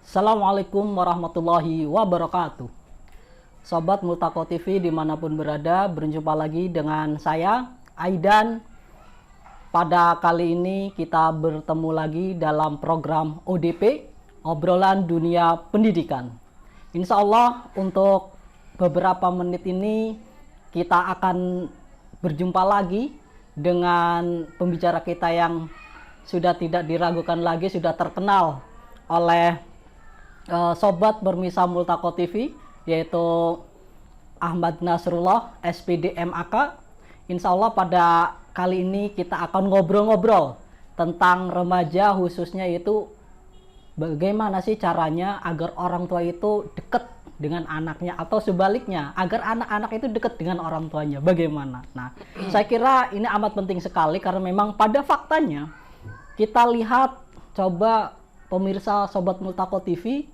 Assalamualaikum warahmatullahi wabarakatuh. Sobat Multaqo TV dimanapun berada, berjumpa lagi dengan saya, Aidan. Pada kali ini kita bertemu lagi dalam program ODP, Obrolan Dunia Pendidikan. Insya Allah untuk beberapa menit ini kita akan berjumpa lagi dengan pembicara kita yang sudah tidak diragukan lagi, sudah terkenal oleh Sobat Bermisa Multaqo TV, yaitu Ahmad Nasrullah, SPD MAK. Insya Allah pada kali ini kita akan ngobrol-ngobrol tentang remaja, khususnya itu bagaimana sih caranya agar orang tua itu dekat dengan anaknya, atau sebaliknya agar anak-anak itu dekat dengan orang tuanya, bagaimana. Nah, saya kira ini amat penting sekali karena memang pada faktanya kita lihat, coba pemirsa Sobat Multaqo TV,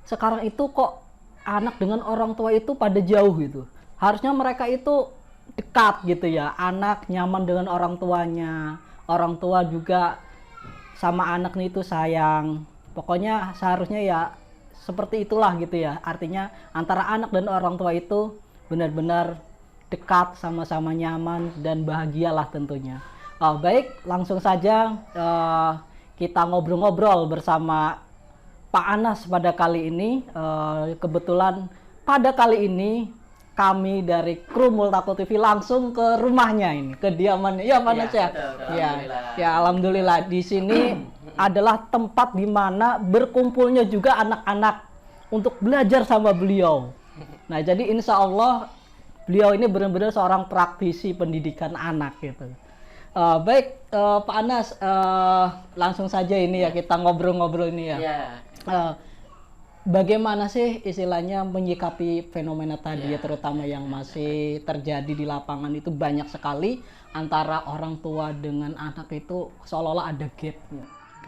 sekarang itu kok anak dengan orang tua itu pada jauh gitu. Harusnya mereka itu dekat gitu ya, anak nyaman dengan orang tuanya, orang tua juga sama anaknya itu sayang. Pokoknya seharusnya ya seperti itulah gitu ya. Artinya antara anak dan orang tua itu benar-benar dekat, sama-sama nyaman dan bahagialah tentunya. Baik, langsung saja kita ngobrol-ngobrol bersama Pak Anas pada kali ini. Kebetulan pada kali ini kami dari kru Multaqo TV langsung ke rumahnya ini, kediamannya. Ya, Pak Anas ya. Ya, alhamdulillah di sini adalah tempat di mana berkumpulnya juga anak-anak untuk belajar sama beliau. Nah, jadi insya Allah beliau ini benar-benar seorang praktisi pendidikan anak gitu. Baik, Pak Anas, langsung saja ini ya kita ngobrol-ngobrol ini ya. Bagaimana sih istilahnya menyikapi fenomena tadi ya, terutama yang masih terjadi di lapangan itu banyak sekali antara orang tua dengan anak itu seolah-olah ada gap.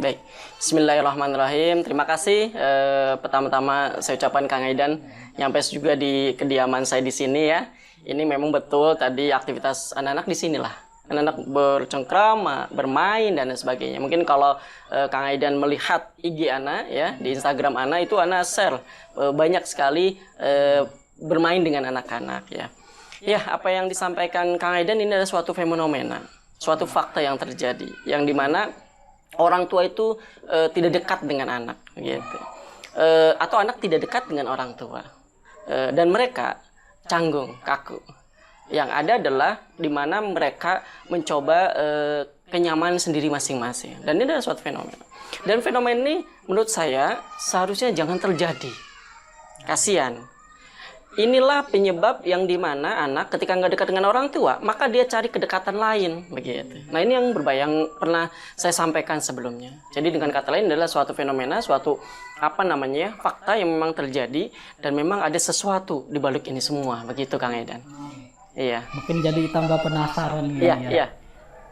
Baik, Bismillahirrahmanirrahim. Terima kasih. Pertama-tama saya ucapkan Kang Aidan nyampe juga di kediaman saya di sini ya. Ini memang betul tadi aktivitas anak-anak di sinilah. Anak-anak bercengkrama, bermain dan sebagainya. Mungkin kalau Kang Aidan melihat IG Ana ya, di Instagram Ana itu Ana share banyak sekali bermain dengan anak-anak ya. Ya, apa yang disampaikan Kang Aidan ini adalah suatu fenomena, suatu fakta yang terjadi, yang dimana orang tua itu tidak dekat dengan anak gitu. Atau anak tidak dekat dengan orang tua. Dan mereka canggung, kaku. Yang ada adalah di mana mereka mencoba kenyamanan sendiri masing-masing. Dan ini adalah suatu fenomena. Dan fenomena ini menurut saya seharusnya jangan terjadi. Kasihan. Inilah penyebab yang di mana anak ketika nggak dekat dengan orang tua, maka dia cari kedekatan lain, begitu. Nah, ini yang yang pernah saya sampaikan sebelumnya. Jadi dengan kata lain adalah suatu fenomena, suatu fakta yang memang terjadi dan memang ada sesuatu di balik ini semua, begitu Kang Aidan. Iya. Mungkin jadi tambah penasaran ya. Iya.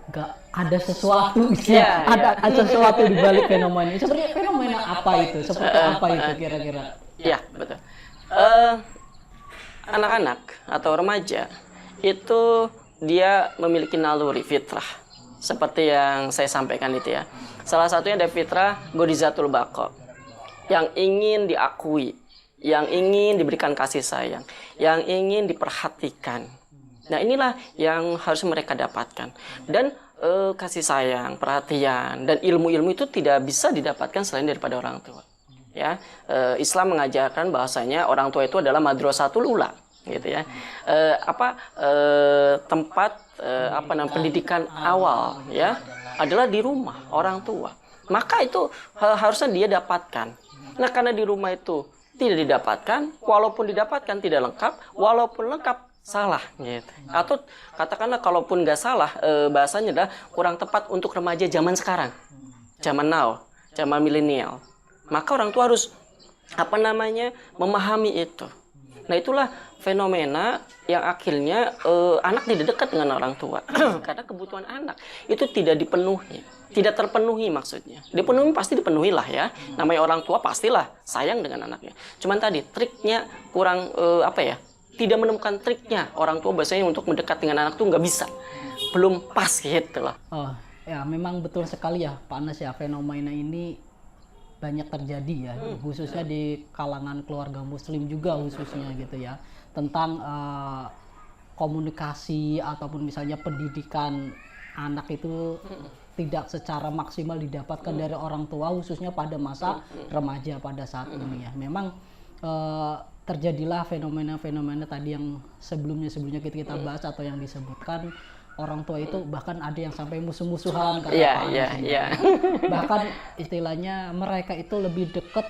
Nggak ada sesuatu ya, ada sesuatu di balik fenomena ini. Sebenarnya fenomena apa itu? Seperti apa itu kira-kira? Iya, betul. Anak-anak atau remaja itu dia memiliki naluri fitrah seperti yang saya sampaikan itu ya. Salah satunya ada fitrah gorizatul baqa, yang ingin diakui, yang ingin diberikan kasih sayang, yang ingin diperhatikan. Nah, inilah yang harus mereka dapatkan. Dan kasih sayang, perhatian, dan ilmu-ilmu itu tidak bisa didapatkan selain daripada orang tua. Ya, Islam mengajarkan bahwasanya orang tua itu adalah madrasatul ula, gitu ya. Tempat pendidikan awal ya adalah di rumah orang tua. Maka itu harusnya dia dapatkan. Nah, karena di rumah itu tidak didapatkan, walaupun didapatkan tidak lengkap, walaupun lengkap salah gitu. Atau katakanlah kalaupun nggak salah, bahasanya adalah kurang tepat untuk remaja zaman sekarang, zaman now, zaman milenial. Maka orang tua harus memahami itu. Nah, itulah fenomena yang akhirnya anak tidak dekat dengan orang tua karena kebutuhan anak itu tidak dipenuhi, tidak terpenuhi maksudnya. Dipenuhi pasti dipenuhi lah ya. Namanya orang tua pastilah sayang dengan anaknya. Cuman tadi triknya kurang tidak menemukan triknya. Orang tua biasanya untuk mendekat dengan anak tuh nggak bisa, belum pas gitu loh. Ya memang betul sekali ya Pak Anas ya, fenomena ini banyak terjadi ya, khususnya di kalangan keluarga muslim juga khususnya gitu ya, tentang komunikasi ataupun misalnya pendidikan anak itu tidak secara maksimal didapatkan dari orang tua, khususnya pada masa remaja pada saat ini ya. Memang terjadilah fenomena-fenomena tadi yang sebelumnya kita bahas atau yang disebutkan, orang tua itu bahkan ada yang sampai musuh-musuhan karena bahkan istilahnya mereka itu lebih dekat,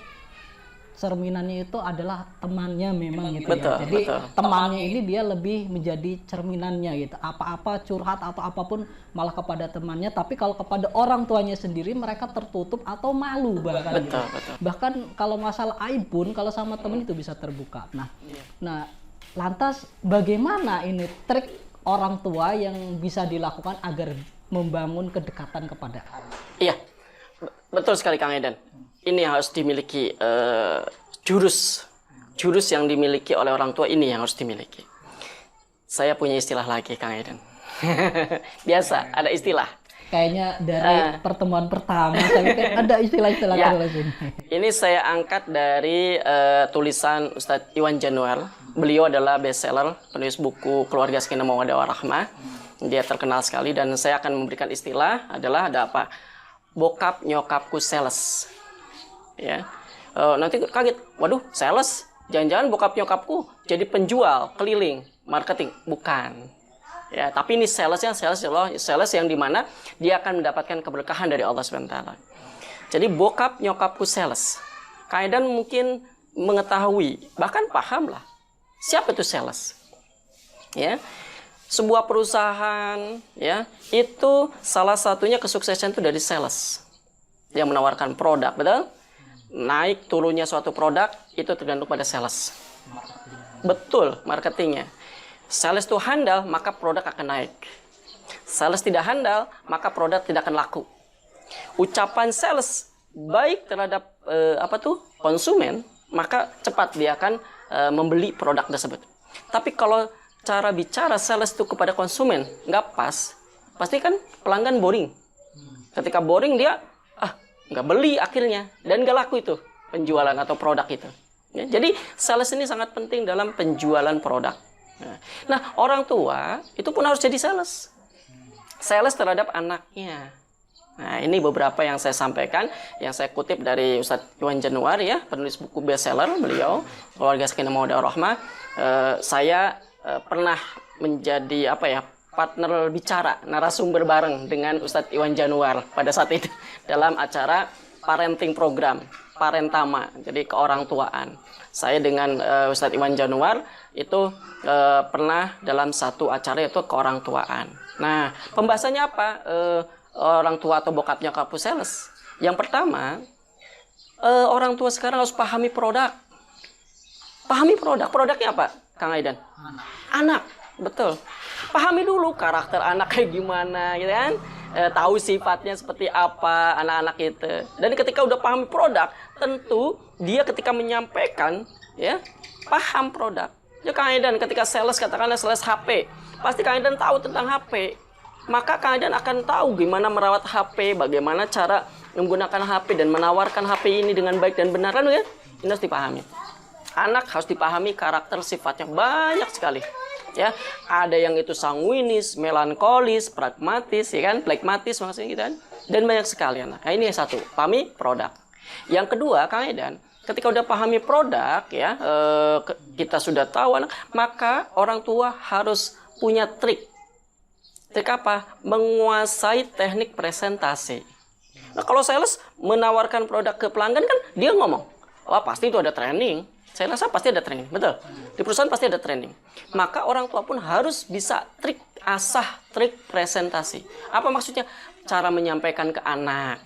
cerminannya itu adalah temannya memang gitu ya. Jadi temannya ini dia lebih menjadi cerminannya gitu. Apa-apa curhat atau apapun malah kepada temannya, tapi kalau kepada orang tuanya sendiri mereka tertutup atau malu bahkan gitu. Bahkan kalau masalah aib pun kalau sama teman itu bisa terbuka. Nah, lantas bagaimana ini trik orang tua yang bisa dilakukan agar membangun kedekatan kepada anak? Iya, betul sekali Kang Edan. Ini harus dimiliki jurus yang dimiliki oleh orang tua, ini yang harus dimiliki. Saya punya istilah lagi Kang Edan. Biasa ada istilah. Kayaknya dari pertemuan pertama saya ada istilah-istilah terus ini. Ini saya angkat dari tulisan Ustadz Iwan Januar. Beliau adalah bestseller, penulis buku Keluarga Sakinah Mawaddah Warahmah. Dia terkenal sekali dan saya akan memberikan istilah adalah ada apa? Bokap nyokapku sales. Ya, nanti kaget, waduh sales, jangan-jangan bokap nyokapku jadi penjual keliling marketing, bukan ya, tapi ini sales yang dimana dia akan mendapatkan keberkahan dari Allah SWT. Jadi bokap nyokapku sales, Kaidan mungkin mengetahui, bahkan paham lah siapa itu sales ya. Sebuah perusahaan ya, itu salah satunya kesuksesan itu dari sales. Dia menawarkan produk, betul? Naik turunnya suatu produk itu tergantung pada sales. Betul, marketingnya. Sales itu handal, maka produk akan naik. Sales tidak handal, maka produk tidak akan laku. Ucapan sales baik terhadap konsumen, maka cepat dia akan membeli produk tersebut. Tapi kalau cara bicara sales itu kepada konsumen nggak pas, pasti kan pelanggan boring. Ketika boring dia nggak beli akhirnya dan nggak laku itu penjualan atau produk itu ya, jadi sales ini sangat penting dalam penjualan produk. Nah, orang tua itu pun harus jadi sales terhadap anaknya. Nah, ini beberapa yang saya sampaikan, yang saya kutip dari Ustadz Iwan Januar ya, penulis buku bestseller beliau Keluarga Sakinah Mawaddah Warahmah. Saya pernah menjadi partner bicara, narasumber bareng dengan Ustadz Iwan Januar pada saat itu dalam acara parenting program, Parentama, jadi keorangtuaan. Saya dengan Ustadz Iwan Januar itu pernah dalam satu acara yaitu keorangtuaan. Nah, pembahasannya apa? Orang tua atau bokap nyokapku sales. Yang pertama, orang tua sekarang harus pahami produk. Pahami produk. Produknya apa, Kang Aidan? Anak. Betul. Pahami dulu karakter anak kayak gimana, gitu kan? Tahu sifatnya seperti apa anak-anak itu. Dan ketika udah paham produk, tentu dia ketika menyampaikan, ya, paham produk. Ya Kang Aidan ketika sales, katakanlah sales HP, pasti Kang Aidan tahu tentang HP. Maka Kang Aidan akan tahu gimana merawat HP, bagaimana cara menggunakan HP dan menawarkan HP ini dengan baik dan benar, kan ya? Ini harus dipahami. Anak harus dipahami karakter sifatnya banyak sekali. Ya, ada yang itu sanguinis, melankolis, pragmatis, ya kan, plekmatis maksudnya gitu kan, dan banyak sekali anak. Nah, ini yang satu, pahami produk. Yang kedua, Kang Aidan, ketika udah pahami produk, ya, kita sudah tahu anak, maka orang tua harus punya trik. Trik apa? Menguasai teknik presentasi. Nah, kalau sales menawarkan produk ke pelanggan kan, dia ngomong, wah pasti itu ada training. Saya rasa pasti ada training, betul. Di perusahaan pasti ada training. Maka orang tua pun harus bisa asah trik presentasi. Apa maksudnya? Cara menyampaikan ke anak.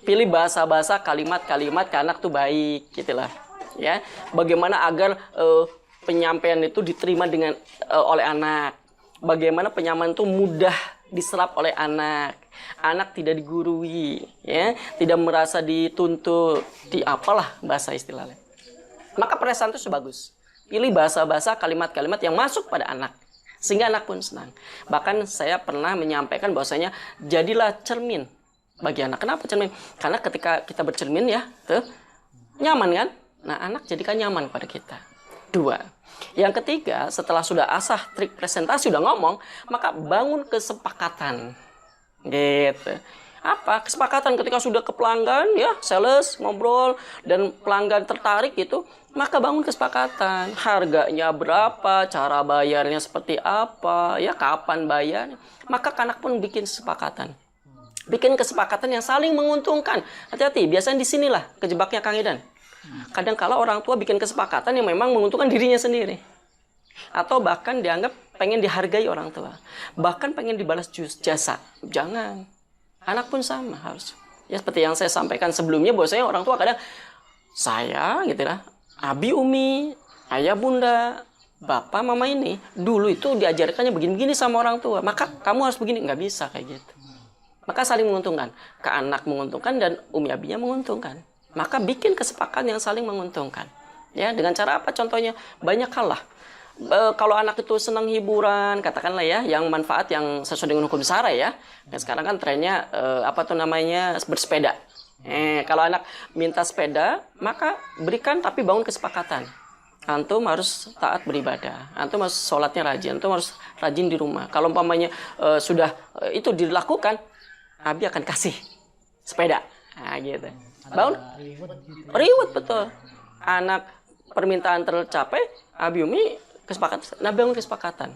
Pilih bahasa-bahasa, kalimat-kalimat ke anak tuh baik, gitulah. Ya, bagaimana agar penyampaian itu diterima oleh anak. Bagaimana penyampaian itu mudah diserap oleh anak. Anak tidak digurui, ya, tidak merasa dituntut, apalah bahasa istilahnya. Maka presentasi itu bagus. Pilih bahasa-bahasa, kalimat-kalimat yang masuk pada anak. Sehingga anak pun senang. Bahkan saya pernah menyampaikan bahwasanya jadilah cermin bagi anak. Kenapa cermin? Karena ketika kita bercermin ya, tuh nyaman kan? Nah, anak jadikan nyaman pada kita. 2. Yang ketiga, setelah sudah asah trik presentasi, udah ngomong, maka bangun kesepakatan. Gitu. Apa? Kesepakatan ketika sudah ke pelanggan, ya, sales, ngobrol, dan pelanggan tertarik gitu, maka bangun kesepakatan. Harganya berapa, cara bayarnya seperti apa, ya, kapan bayarnya. Maka anak pun bikin kesepakatan. Bikin kesepakatan yang saling menguntungkan. Hati-hati, biasanya di sinilah kejebaknya Kang Idan. Kadang kala orang tua bikin kesepakatan yang memang menguntungkan dirinya sendiri. Atau bahkan dianggap pengen dihargai orang tua. Bahkan pengen dibalas jasa. Jangan. Anak pun sama harus. Ya seperti yang saya sampaikan sebelumnya, bahwasanya orang tua kadang saya gitu lah, abi umi, ayah bunda, bapak mama ini dulu itu diajarkannya begini-begini sama orang tua. Maka kamu harus begini, nggak bisa kayak gitu. Maka saling menguntungkan. Ke anak menguntungkan dan umi abinya menguntungkan. Maka bikin kesepakatan yang saling menguntungkan. Ya, dengan cara apa? Contohnya banyak hal lah. Kalau anak itu senang hiburan, katakanlah ya, yang manfaat yang sesuai dengan hukum syara ya. Dan sekarang kan trennya bersepeda. Kalau anak minta sepeda, maka berikan tapi bangun kesepakatan. Antum harus taat beribadah. Antum harus sholatnya rajin. Antum harus rajin di rumah. Kalau umpamanya sudah itu dilakukan, abi akan kasih sepeda. Nah, gitu. Bangun reward betul. Anak permintaan tercapai, abi umi kesepakatan. Nah, bangun kesepakatan.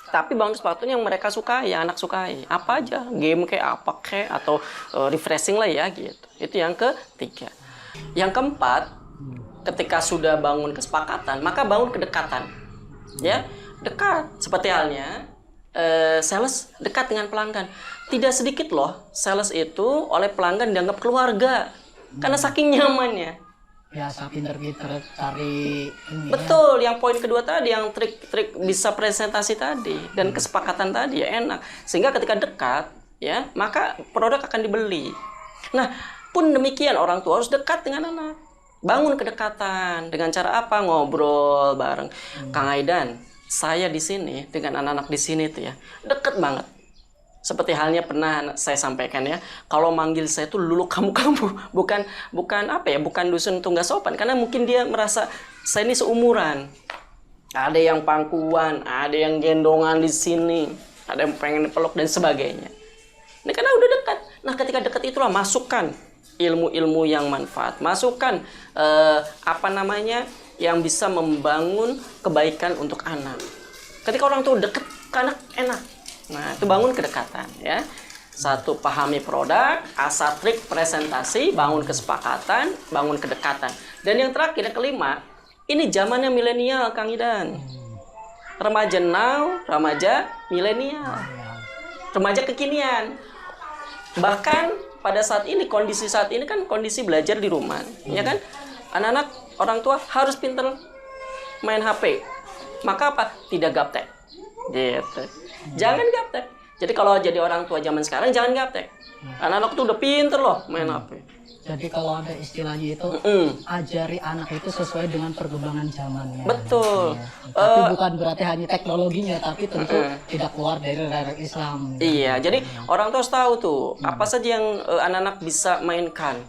Tapi bangun kesepakatan yang mereka sukai, yang anak sukai. Apa aja, game kayak apa kayak atau refreshing lah ya gitu. Itu yang ketiga. Yang keempat, ketika sudah bangun kesepakatan, maka bangun kedekatan. Ya, dekat. Seperti halnya sales dekat dengan pelanggan. Tidak sedikit loh sales itu oleh pelanggan dianggap keluarga. Karena saking nyamannya. Biasa pinter-pinter cari ini. Betul, yang poin kedua tadi, yang trik-trik bisa presentasi tadi dan kesepakatan tadi ya enak. Sehingga ketika dekat, ya, maka produk akan dibeli. Nah, pun demikian orang tua harus dekat dengan anak. Bangun kedekatan dengan cara apa? Ngobrol bareng. Kang Aidan, saya di sini dengan anak-anak di sini tuh ya, deket banget. Seperti halnya pernah saya sampaikan ya, kalau manggil saya tuh lulu kamu, bukan dusun tunggal sopan, karena mungkin dia merasa saya ini seumuran. Ada yang pangkuan, ada yang gendongan di sini, ada yang pengen peluk dan sebagainya. Ini karena udah dekat. Nah, ketika dekat itulah masukkan ilmu-ilmu yang manfaat, masukkan yang bisa membangun kebaikan untuk anak. Ketika orang tua dekat ke anak enak. Nah, itu bangun kedekatan ya. 1, pahami produk, asah trik presentasi, bangun kesepakatan, bangun kedekatan. Dan yang terakhir, yang kelima, ini zamannya milenial, Kang Idan. Remaja now, remaja milenial. Remaja kekinian. Bahkan pada saat ini, kondisi saat ini kan kondisi belajar di rumah, ya kan? Anak-anak, orang tua harus pintar main HP. Maka apa? Tidak gaptek. Gitu. Jangan gaptek. Jadi kalau jadi orang tua zaman sekarang jangan gaptek. Anak-anak tuh udah pinter loh main HP. Jadi kalau ada istilahnya itu ajari anak itu sesuai dengan perkembangan zamannya. Betul. Ya. Tapi bukan berarti hanya teknologinya, tapi tentu tidak keluar dari radar Islam. Iya, jadi orang tua harus tahu tuh apa saja yang anak-anak bisa mainkan.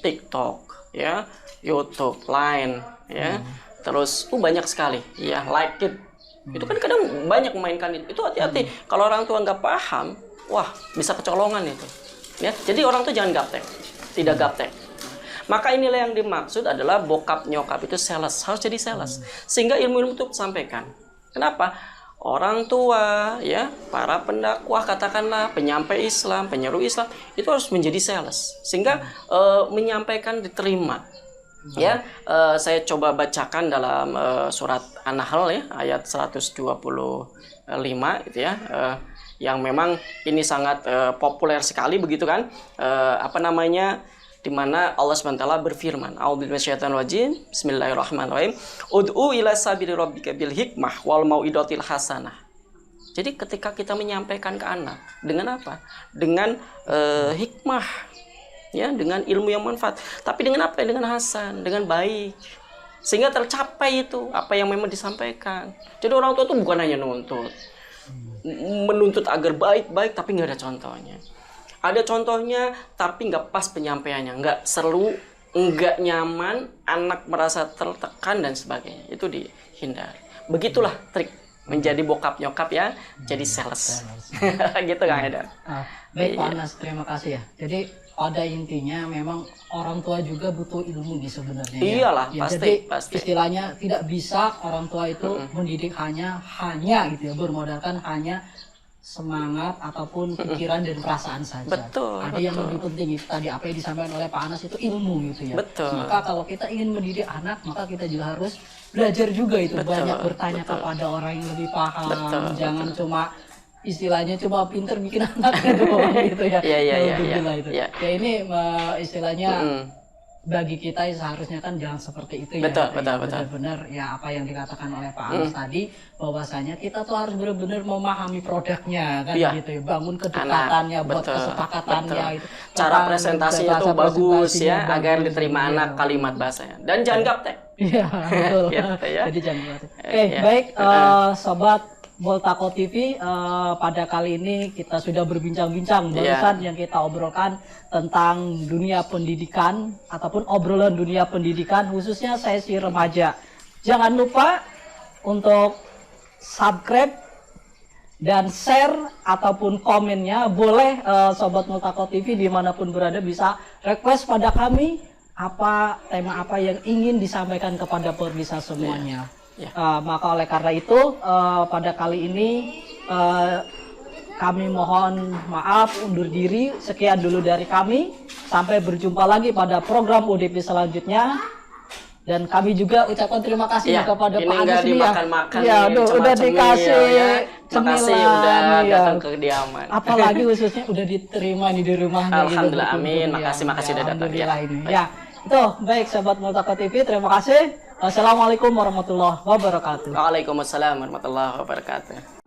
TikTok, ya, YouTube, Line, ya. Terus banyak sekali, ya, like it. Itu kan kadang banyak memainkan itu. Itu hati-hati. Kalau orang tua nggak paham, wah bisa kecolongan itu. Ya, jadi orang tua jangan gaptek, tidak gaptek. Maka inilah yang dimaksud adalah bokap nyokap itu sales, harus jadi sales. Sehingga ilmu-ilmu itu disampaikan. Kenapa? Orang tua, ya, para pendakwah katakanlah, penyampai Islam, penyeru Islam itu harus menjadi sales. Sehingga menyampaikan diterima. Ya, saya coba bacakan dalam surat An-Nahl ya, ayat 125 itu ya, yang memang ini sangat populer sekali begitu kan, di mana Allah SWT berfirman, A'udzubillahi minasyaitonir rajim, Bismillahirrahmanirrahim, Ud'u ila sabili rabbika bil hikmah wal mau'idatil hasanah. Jadi ketika kita menyampaikan ke anak dengan apa? Dengan hikmah. Ya, dengan ilmu yang manfaat, tapi dengan apa? Dengan hasan, dengan baik, sehingga tercapai itu apa yang memang disampaikan. Jadi orang tua itu bukan hanya menuntut agar baik-baik, tapi nggak ada contohnya. ada contohnya tapi nggak pas penyampaiannya, nggak seru, nggak nyaman, anak merasa tertekan dan sebagainya, itu dihindari. Begitulah trik menjadi bokap nyokap ya, jadi sales. Gitu Kang Aidan. Baik Pak Anas, terima kasih ya. Jadi pada intinya memang orang tua juga butuh ilmu nih sebenarnya. Iyalah, ya, pasti, jadi pasti. istilahnya tidak bisa orang tua itu mendidik hanya gitu ya, bermodalkan hanya semangat ataupun pikiran dan perasaan saja. Betul, Ada yang lebih penting itu tadi apa yang disampaikan oleh Pak Anas itu ilmu gitu ya. Betul. Maka kalau kita ingin mendidik anak, maka kita juga harus belajar juga itu, banyak bertanya kepada orang yang lebih paham. Jangan cuma istilahnya cuma pinter bikin anaknya doang gitu ya. Iya. Itu. Ya ini istilahnya bagi kita seharusnya kan jangan seperti itu ya. Betul. Benar-benar ya apa yang dikatakan oleh Pak Anas tadi, bahwasanya kita tuh harus benar-benar memahami produknya kan gitu ya. Bangun kedekatannya, buat kesepakatannya itu. Cara presentasinya tuh bagus ya, agar diterima anak kalimat bahasanya. Dan jangan gaptek. Iya, betul. Gitu ya. Jadi jangan gaptek. Baik sobat Multaqo TV, pada kali ini kita sudah berbincang-bincang barusan yang kita obrolkan tentang dunia pendidikan ataupun obrolan dunia pendidikan khususnya sesi remaja. Jangan lupa untuk subscribe dan share ataupun komennya. Boleh sobat Multaqo TV dimanapun berada bisa request pada kami tema apa yang ingin disampaikan kepada pemirsa semuanya. Maka oleh karena itu pada kali ini kami mohon maaf undur diri. Sekian dulu dari kami. Sampai berjumpa lagi pada program UDP selanjutnya. Dan kami juga ucapkan terima kasih kepada Pak Anas nih ya. Udah dikasih cemilan, udah datang ke kediaman. Apalagi khususnya udah diterima nih di rumahnya. Alhamdulillah, amin. Makasih udah datang ya. Itu baik sobat Multaqo TV, terima kasih. Wassalamualaikum warahmatullahi wabarakatuh. Waalaikumsalam warahmatullahi wabarakatuh.